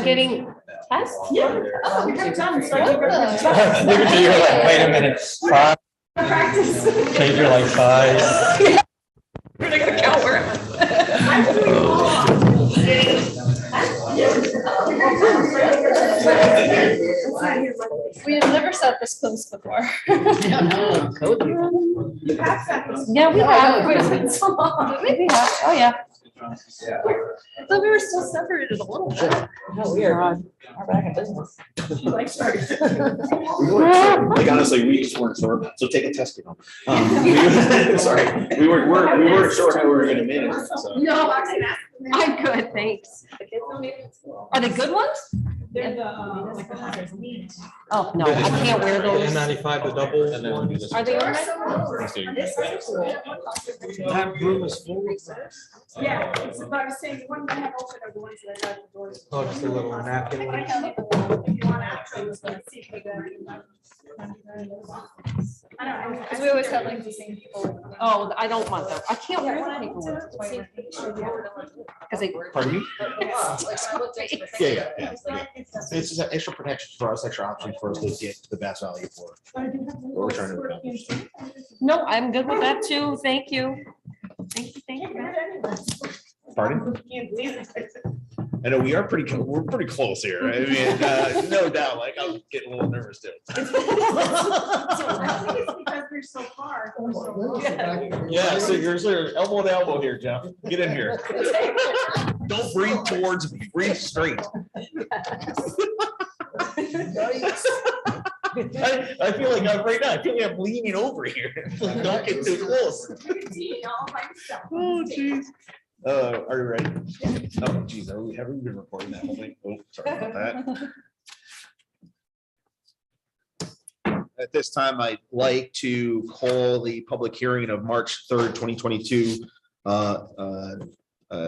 Getting tests? Yeah. Oh, we have time. So You're like, wait a minute, 5, practice. change your like 5. We're not gonna count where I'm doing all. We have never sat this close before. You have seconds. Yeah, we have. It's been so long. We have. Oh, yeah. I thought we were still separated a little bit. No, we are. We're back in business. Like, sorry. Like honestly, we just weren't sure, so take a test, you know. Sorry, we weren't sure how we were gonna manage it, so. No, I can ask. I'm good, thanks. Are they good ones? They're the, like the hunters. Oh, no, I can't wear those. N95, the double. And then we'll do this. Are they all right? That room is full. Yeah, it's what I was saying, the ones I have open are the ones that I got the doors. Oh, just a little napkin. But I can leave it if you want after, let's see if we got it. I don't know. Because we always have like the same people. Oh, I don't want them. I can't wear the paper ones. Because they. Pardon me? Yeah. Yeah. It's just an extra protection for us, extra option for us to get the best value for what we're trying to accomplish. No, I'm good with that too. Thank you. Thank you, thank you. Pardon? I know we're pretty close here. I mean, no doubt, like I'm getting a little nervous too. I think it's because they're so far. Yeah, so you're sort of elbow to elbow here, Jeff. Get in here. Don't breathe towards me, breathe straight. I feel like I'm right now, I feel like I'm leaning over here. Don't get too close. Oh, jeez. Are you ready? Oh, geez, have we been recording that whole thing? Oh, sorry about that. At this time, I'd like to call the public hearing of March 3rd, 2022,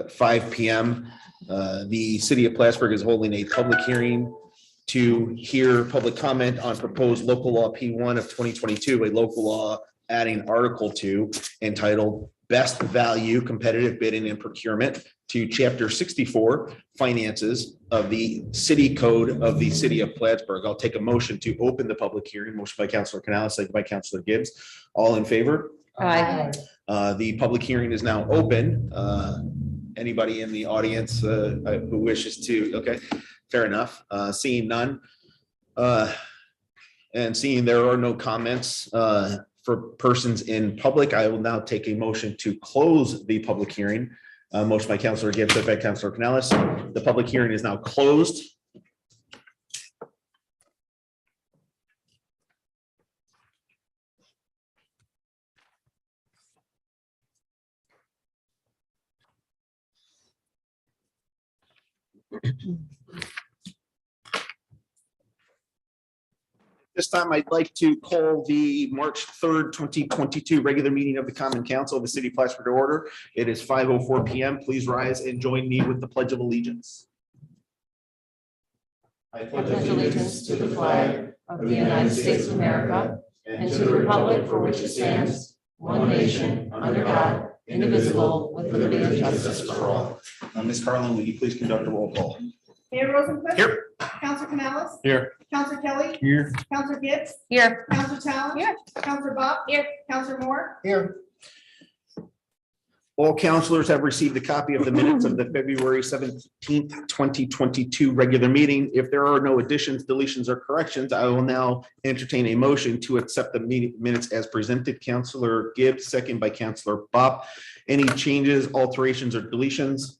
5 p.m. The city of Plattsburgh is holding a public hearing to hear public comment on proposed local law P1 of 2022, a local law adding Article 2 entitled Best Value Competitive Bidding and Procurement to Chapter 64 Finances of the City Code of the City of Plattsburgh. I'll take a motion to open the public hearing. Motion by Councilor Canales, second by Councilor Gibbs. All in favor? Aye. The public hearing is now open. Anybody in the audience who wishes to, okay, fair enough. Seeing none. And seeing there are no comments for persons in public, I will now take a motion to close the public hearing. Motion by Councilor Gibbs, second by Councilor Canales. The public hearing is now closed. This time, I'd like to call the March 3rd, 2022 regular meeting of the Common Council of the City of Plattsburgh to order. It is 5:04 p.m. Please rise and join me with the Pledge of Allegiance. I pledge allegiance to the flag of the United States of America and to the republic for which it stands, one nation, under God, indivisible, with liberty and justice for all. Ms. Carlin, will you please conduct a roll call? Mayor Rosenquist. Here. Councilor Canales. Here. Councilor Kelly. Here. Councilor Gibbs. Here. Councilor Talon. Here. Councilor Bob. Here. Councilor Moore. Here. All councilors have received a copy of the minutes of the February 17th, 2022 regular meeting. If there are no additions, deletions, or corrections, I will now entertain a motion to accept the meeting minutes as presented. Councilor Gibbs, second by Councilor Bob. Any changes, alterations, or deletions?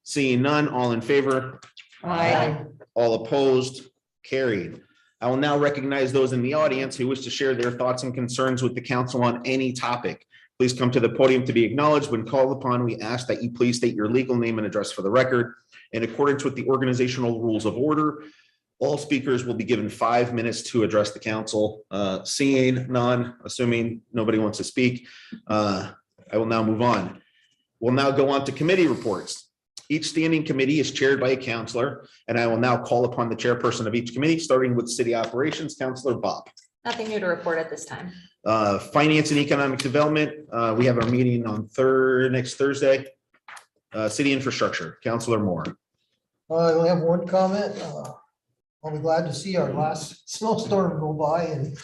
Seeing none, all in favor? Aye. All opposed? Carried. I will now recognize those in the audience who wish to share their thoughts and concerns with the council on any topic. Please come to the podium to be acknowledged. When called upon, we ask that you please state your legal name and address for the record. In accordance with the organizational rules of order, all speakers will be given 5 minutes to address the council. Seeing none, assuming nobody wants to speak, I will now move on. We'll now go on to committee reports. Each standing committee is chaired by a counselor, and I will now call upon the chairperson of each committee, starting with city operations, Councilor Bob. Nothing new to report at this time. Finance and economic development, we have our meeting on next Thursday. City infrastructure, Councilor Moore. I only have one comment. I'll be glad to see our last snowstorm go by and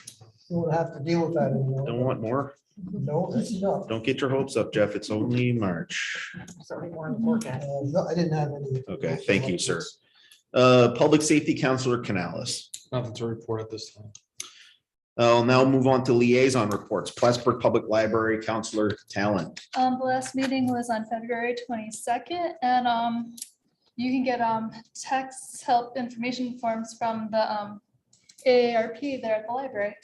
we won't have to deal with that anymore. Don't want more? No, that's enough. Don't get your hopes up, Jeff. It's only March. No, I didn't have any. Okay, thank you, sir. Public Safety Counselor Canales. Nothing to report at this time. I'll now move on to liaison reports. Plattsburgh Public Library Counselor Talon. The last meeting was on February 22nd, and you can get text help information forms from the AARP there at the library.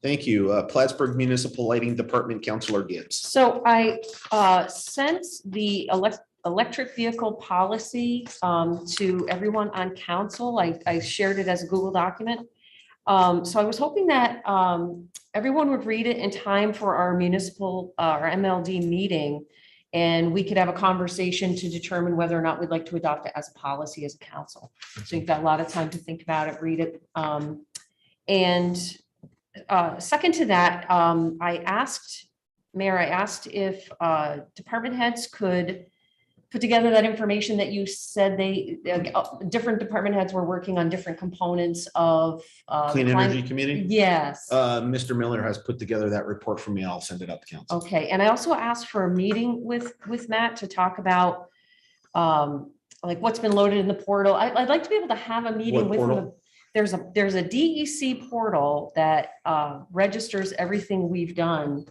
Thank you. Plattsburgh Municipal Lighting Department Counselor Gibbs. So I sent the electric vehicle policy to everyone on council. I shared it as a Google document. So I was hoping that everyone would read it in time for our municipal, our MLD meeting. And we could have a conversation to determine whether or not we'd like to adopt it as a policy as a council. So you've got a lot of time to think about it, read it. And second to that, Mayor, I asked if department heads could put together that information that you said different department heads were working on different components of. Clean Energy Committee. Yes. Mr. Miller has put together that report for me. I'll send it up to council. Okay, and I also asked for a meeting with Matt to talk about like what's been loaded in the portal. I'd like to be able to have a meeting What with him. portal? There's a DEC portal that registers everything we've done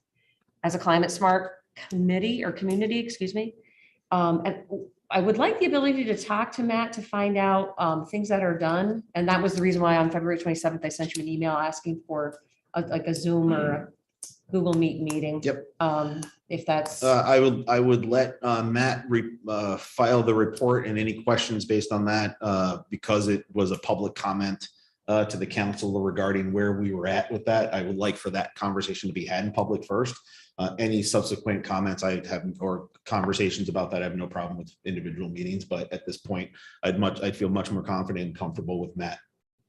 as a climate smart committee or community, excuse me. And I would like the ability to talk to Matt to find out things that are done. And that was the reason why on February 27th, I sent you an email asking for like a Zoom or a Google Meet meeting. Yep. If that's, I would let Matt file the report and any questions based on that because it was a public comment to the council regarding where we were at with that. I would like for that conversation to be had in public first. Any subsequent comments I have or conversations about that, I have no problem with individual meetings, but at this point, I'd feel much more confident and comfortable with Matt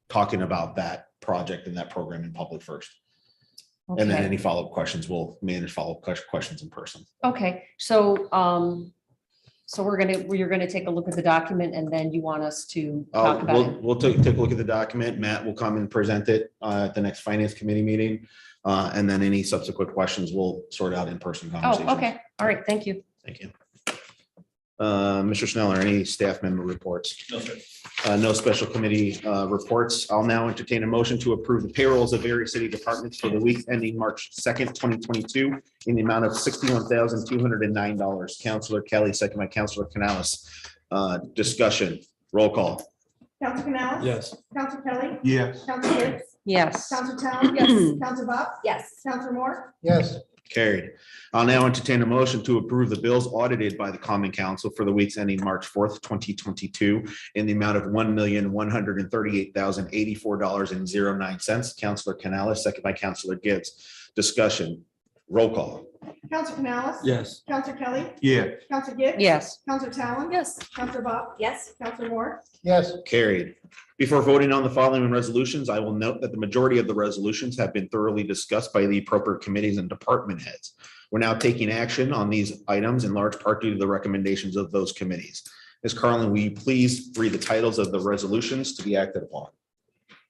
talking about that project and that program in public first. And then okay. any follow-up questions, we'll manage follow-up questions in person. Okay, so you're gonna take a look at the document and then you want us to talk about it. We'll take a look at the document. Matt will come and present it at the next finance committee meeting. And then any subsequent questions we'll sort out in person conversations. Oh, okay, all right, thank you. Thank you. Mr. Schneller, any staff member reports? No, sir. No special committee reports. I'll now entertain a motion to approve the payrolls of various city departments for the week ending March 2nd, 2022 in the amount of $61,209. Counselor Kelly, second by Counselor Canales. Discussion, roll call. Counselor Canales? Yes. Counselor Kelly? Yes. Counselor Gibbs? Yes. Counselor Talon? Yes. Counselor Bob? Yes. Counselor Moore? Yes, Carried. I'll now entertain a motion to approve the bills audited by the Common Council for the weeks ending March 4th, 2022 in the amount of $1,138,084.09. Counselor Canales, second by Counselor Gibbs. Discussion, roll call. Counselor Canales? Yes. Counselor Kelly? Yeah. Counselor Gibbs? Yes. Counselor Talon? Yes. Counselor Bob? Yes. Counselor Moore? yes, Carried. Before voting on the following resolutions, I will note that the majority of the resolutions have been thoroughly discussed by the appropriate committees and department heads. We're now taking action on these items in large part due to the recommendations of those committees. Ms. Carlin, will you please read the titles of the resolutions to be acted upon?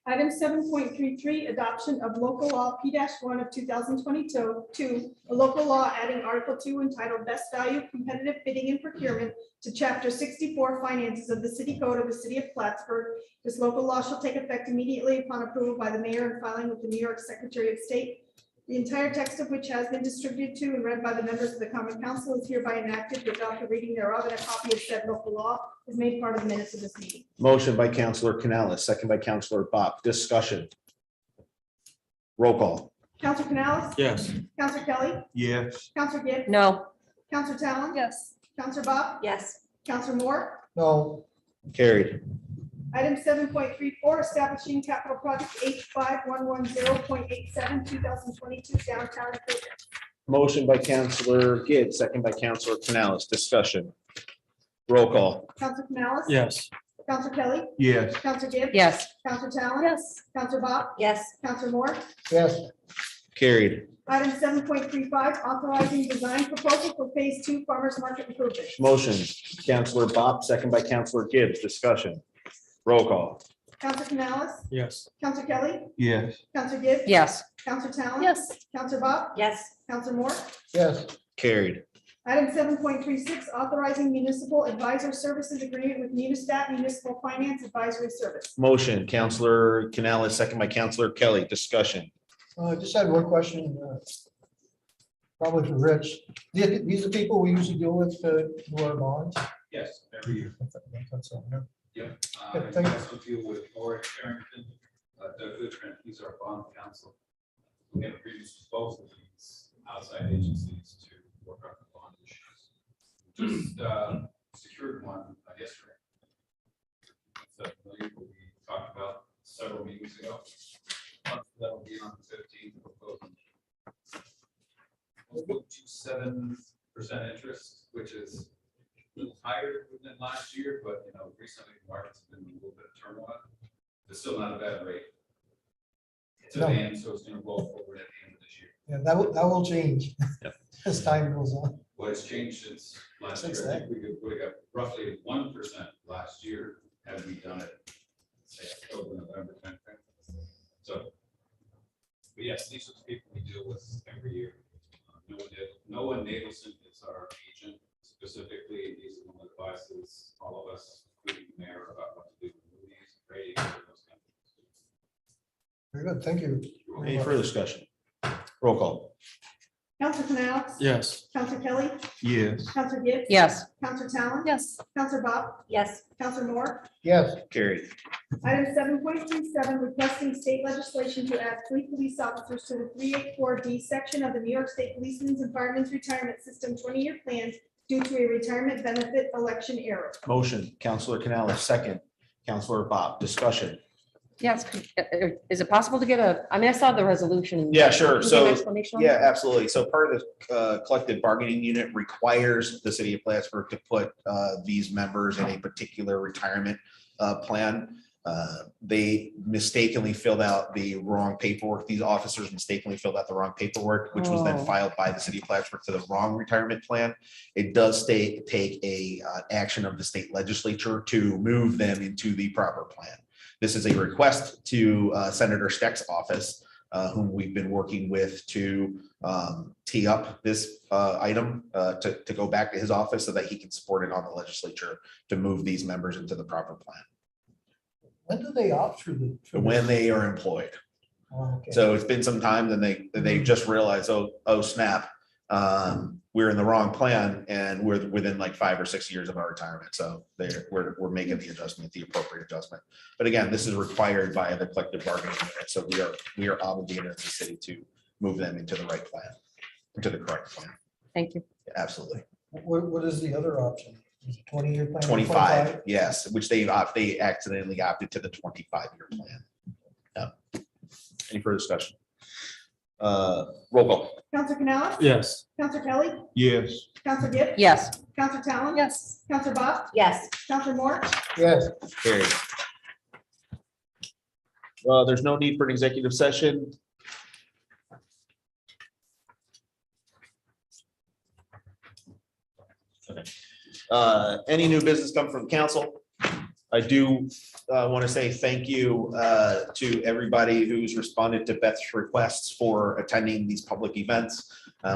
Item 7.33, adoption of local law P-1 of 2022, a local law adding Article 2 entitled Best Value Competitive Bidding and Procurement to Chapter 64 Finances of the City Code of the City of Plattsburgh. This local law shall take effect immediately upon approval by the mayor and filing with the New York Secretary of State. The entire text of which has been distributed to and read by the members of the Common Council is hereby enacted without the reading thereof, and a copy of said local law is made part of the minutes of this meeting. Motion by Counselor Canales, second by Counselor Bopp. Discussion. Roll call. Counselor Canales? Yes. Counselor Kelly? Yes. Counselor Gibbs? No. Counselor Talon? Yes. Counselor Bob? Yes. Counselor Moore? no, Carried. Item 7.34, establishing capital project H5110.87, 2022 downtown improvement. Motion by Counselor Gibbs, second by Counselor Canales. Discussion. Roll call. Counselor Canales? Yes. Counselor Kelly? Yes. Counselor Gibbs? Yes. Counselor Talon? Yes. Counselor Bob? Yes. Counselor Moore? yes, Carried. Item 7.35, authorizing design proposal for phase 2 farmers market improvements. Motion, Counselor Bop, second by Counselor Gibbs. Discussion. Roll call. Counselor Canales, Yes. Counselor Kelly, Yes. Counselor Gibbs. Yes. Counselor Talon. Yes. Counselor Bob, Yes. Counselor Moore. yes, Carried. Item 7.36, authorizing municipal advisor services agreement with Munistat Municipal Finance Advisory Service. Motion, Counselor Canales, second by Counselor Kelly. Discussion. I just had one question, probably for Rich. These are people we usually deal with, who are bonds. Yes, every year. That's all, yeah. Yep. Good, I thank you. also deal with Laura Carrington, Doug Goodrich, he's our bond counsel. We have agreements with both of these outside agencies to work on the bond issues. Just secured one yesterday. That's what we talked about several meetings ago. That'll be on the 15th. 7% interest, which is a little higher than last year, but recently the market's been a little bit of turmoil. It's still not a bad rate. It's a No. band, so it's gonna roll forward at the end of this year. Yeah, that will change Yep. as time goes on. What has changed since last Since year, I think we got roughly 1% last year, had we done it, say, October, November timeframe. So, but yes, these are the people we deal with every year. Noah Nadelson is our agent specifically. He's the one that advises all of us, including the mayor, about what to do with movies, ratings, and those kind of things. Very good, thank you. Any further discussion? Roll call. Counselor Canales. Yes. Counselor Kelly, Yes. Counselor Gibbs. Yes. Counselor Talon. Yes. Counselor Bob, Yes. Counselor Moore. Yes, Carried. Item 7.37, requesting state legislation to add 3 police officers to the 384D section of the New York State Policemen's and Firemen's Retirement System 20-year plan due to a retirement benefit election error. Motion, Counselor Canales, second. Counselor Bob. Discussion. Yes. Is it possible to get I saw the resolution. Yeah, sure. Can you give So, an explanation on Yeah, that? absolutely. So part of the collective bargaining unit requires the city of Plattsburgh to put these members in a particular retirement plan. They mistakenly filled out the wrong paperwork. These officers mistakenly filled out the wrong paperwork, which was then Oh. filed by the city of Plattsburgh to the wrong retirement plan. It does take a action of the state legislature to move them into the proper plan. This is a request to Senator Steck's office, whom we've been working with to tee up this item to go back to his office so that he can support it on the legislature to move these members into the proper plan when do they opt for the? when they are employed. Oh, okay. So it's been some time, and they just realized, oh snap, we're in the wrong plan, and we're within like 5 or 6 years of our retirement. So we're making the adjustment, the appropriate adjustment. But again, this is required by the collective bargaining unit, so we are obligated as a city to move them into the right plan, into the correct plan. Thank you. Absolutely. What is the other option? Is it 20-year plan? 25, yes, which they accidentally opted to the 25-year plan. Yeah. Any further discussion? Roll call. Counselor Canales. Yes. Counselor Kelly, Yes. Counselor Gibbs. Yes. Counselor Talon. Yes. Counselor Bob, Yes. Counselor Moore. Yes, Carried. There's no need for an executive session. Okay. Any new business come from council? I do want to say thank you to everybody who's responded to Beth's requests for attending these public events.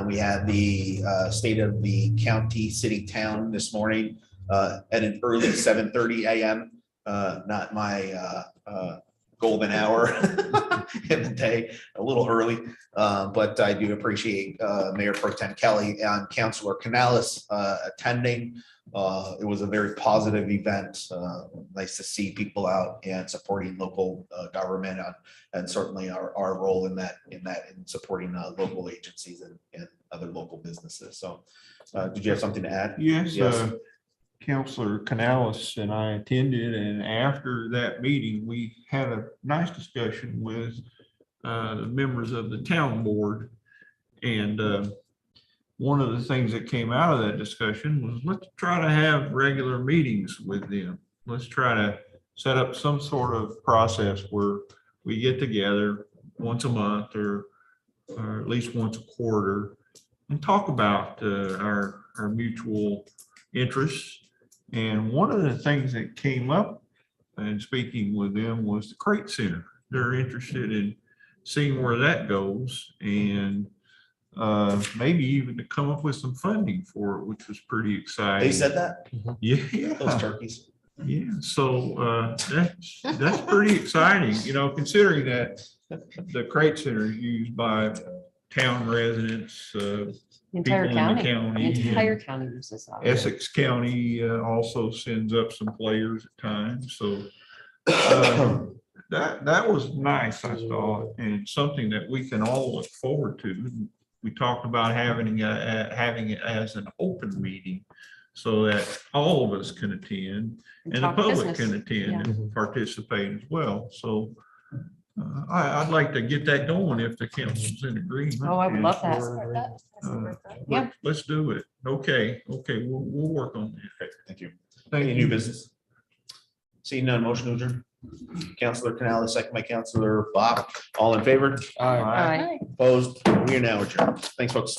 We had the state of the county, city, town this morning at an early 7:30 a.m. Not my golden hour in the day, a little early, but I do appreciate Mayor Pro Tem Kelly and Councilor Canales attending. It was a very positive event. Nice to see people out and supporting local government and certainly our role in supporting local agencies and other local businesses. So did you have something to add? Yes, Yes. Counselor Canales and I attended, and after that meeting, we had a nice discussion with the members of the town board. And one of the things that came out of that discussion was, let's try to have regular meetings with them. Let's try to set up some sort of process where we get together once a month or or at least once a quarter, and talk about our mutual interests. And one of the things that came up in speaking with them was the Crate Center. They're interested in seeing where that goes and maybe even to come up with some funding for it, which was pretty exciting. They said that? Yeah, Those yeah. turkeys. Yeah, so that's pretty exciting, considering that the Crate Center is used by town residents, Entire people in the county, county. entire county uses that. Essex County also sends up some players at times, so that was nice, I thought, and something that we can all look forward to. We talked about having it as an open meeting so that all of us can attend and the talk public business. can attend and participate as well. So I'd like to get that going if the council's in agreement. Oh, I would love that. Support that. I support that. Yeah. Let's do it. Okay, we'll work on that. Thank you. Thank Any you. new business? Seeing none, motion to adjourn. Counselor Canales, second by Counselor Bob. All in favor? Aye. All right. Hi. Opposed? We are now adjourned. Thanks, folks.